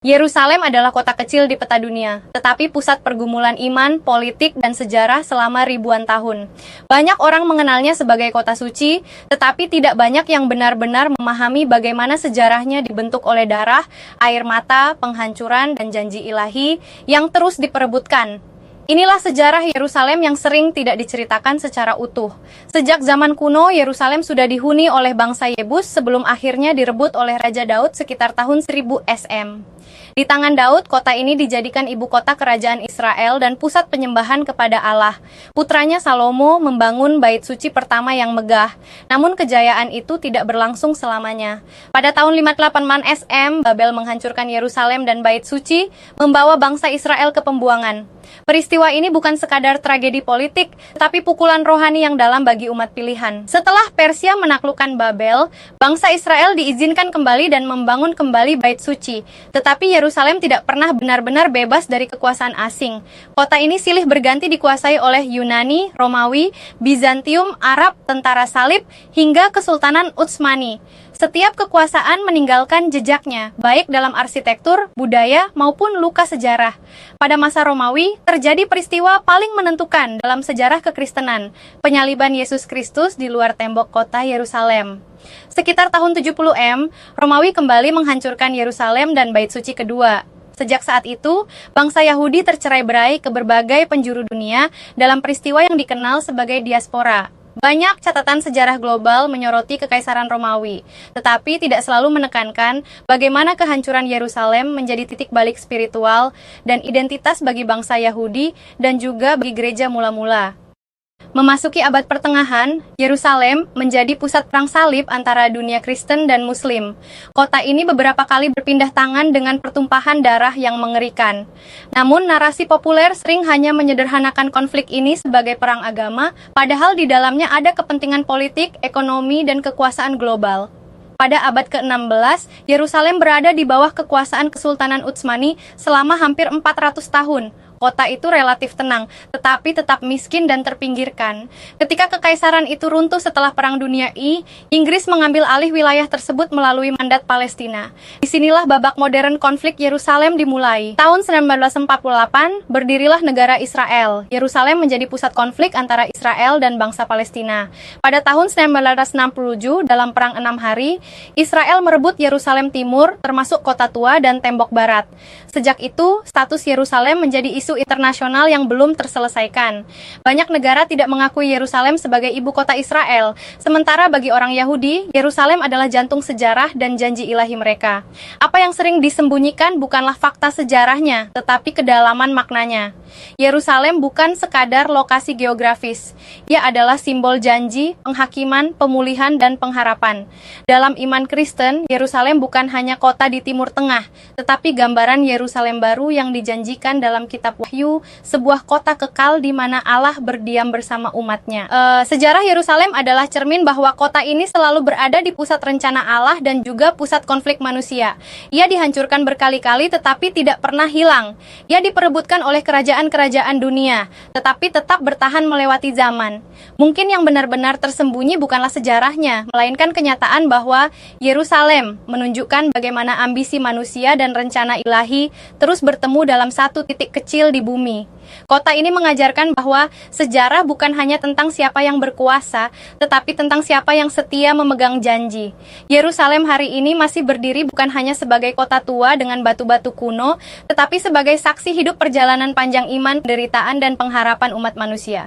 Yerusalem adalah kota kecil di peta dunia, tetapi pusat pergumulan iman, politik, dan sejarah selama ribuan tahun. Banyak orang mengenalnya sebagai kota suci, tetapi tidak banyak yang benar-benar memahami bagaimana sejarahnya dibentuk oleh darah, air mata, penghancuran, dan janji ilahi yang terus diperebutkan. Inilah sejarah Yerusalem yang sering tidak diceritakan secara utuh. Sejak zaman kuno, Yerusalem sudah dihuni oleh bangsa Yebus sebelum akhirnya direbut oleh Raja Daud sekitar tahun 1000 SM. Di tangan Daud, kota ini dijadikan ibu kota kerajaan Israel dan pusat penyembahan kepada Allah. Putranya Salomo membangun bait suci pertama yang megah, namun kejayaan itu tidak berlangsung selamanya. Pada tahun 58 SM, Babel menghancurkan Yerusalem dan bait suci, membawa bangsa Israel ke pembuangan. Peristiwa ini bukan sekadar tragedi politik, tapi pukulan rohani yang dalam bagi umat pilihan. Setelah Persia menaklukkan Babel, bangsa Israel diizinkan kembali dan membangun kembali bait suci. Tetapi Yerusalem tidak pernah benar-benar bebas dari kekuasaan asing. Kota ini silih berganti dikuasai oleh Yunani, Romawi, Bizantium, Arab, tentara salib, hingga Kesultanan Utsmani. Setiap kekuasaan meninggalkan jejaknya, baik dalam arsitektur, budaya, maupun luka sejarah. Pada masa Romawi, terjadi peristiwa paling menentukan dalam sejarah kekristenan, penyaliban Yesus Kristus di luar tembok kota Yerusalem. Sekitar tahun 70 M, Romawi kembali menghancurkan Yerusalem dan bait suci kedua. Sejak saat itu, bangsa Yahudi tercerai-berai ke berbagai penjuru dunia dalam peristiwa yang dikenal sebagai diaspora. Banyak catatan sejarah global menyoroti Kekaisaran Romawi, tetapi tidak selalu menekankan bagaimana kehancuran Yerusalem menjadi titik balik spiritual dan identitas bagi bangsa Yahudi dan juga bagi gereja mula-mula. Memasuki abad pertengahan, Yerusalem menjadi pusat perang salib antara dunia Kristen dan Muslim. Kota ini beberapa kali berpindah tangan dengan pertumpahan darah yang mengerikan. Namun, narasi populer sering hanya menyederhanakan konflik ini sebagai perang agama, padahal di dalamnya ada kepentingan politik, ekonomi, dan kekuasaan global. Pada abad ke-16, Yerusalem berada di bawah kekuasaan Kesultanan Utsmani selama hampir 400 tahun. Kota itu relatif tenang, tetapi tetap miskin dan terpinggirkan. Ketika kekaisaran itu runtuh setelah Perang Dunia I, Inggris mengambil alih wilayah tersebut melalui mandat Palestina. Disinilah babak modern konflik Yerusalem dimulai. Tahun 1948, berdirilah negara Israel. Yerusalem menjadi pusat konflik antara Israel dan bangsa Palestina. Pada tahun 1967, dalam Perang 6 Hari, Israel merebut Yerusalem Timur, termasuk Kota Tua dan Tembok Barat. Sejak itu, status Yerusalem menjadi isu internasional yang belum terselesaikan. Banyak negara tidak mengakui Yerusalem sebagai ibu kota Israel, sementara bagi orang Yahudi, Yerusalem adalah jantung sejarah dan janji ilahi mereka. Apa yang sering disembunyikan bukanlah fakta sejarahnya, tetapi kedalaman maknanya. Yerusalem bukan sekadar lokasi geografis. Ia adalah simbol janji, penghakiman, pemulihan, dan pengharapan. Dalam iman Kristen, Yerusalem bukan hanya kota di Timur Tengah, tetapi gambaran Yerusalem baru yang dijanjikan dalam kitab Wahyu, sebuah kota kekal di mana Allah berdiam bersama umatnya. Sejarah Yerusalem adalah cermin bahwa kota ini selalu berada di pusat rencana Allah dan juga pusat konflik manusia. Ia dihancurkan berkali-kali tetapi tidak pernah hilang. Ia diperebutkan oleh kerajaan-kerajaan dunia, tetapi tetap bertahan melewati zaman. Mungkin yang benar-benar tersembunyi bukanlah sejarahnya, melainkan kenyataan bahwa Yerusalem menunjukkan bagaimana ambisi manusia dan rencana ilahi terus bertemu dalam satu titik kecil di bumi. Kota ini mengajarkan bahwa sejarah bukan hanya tentang siapa yang berkuasa, tetapi tentang siapa yang setia memegang janji. Yerusalem hari ini masih berdiri bukan hanya sebagai kota tua dengan batu-batu kuno, tetapi sebagai saksi hidup perjalanan panjang iman, penderitaan, dan pengharapan umat manusia.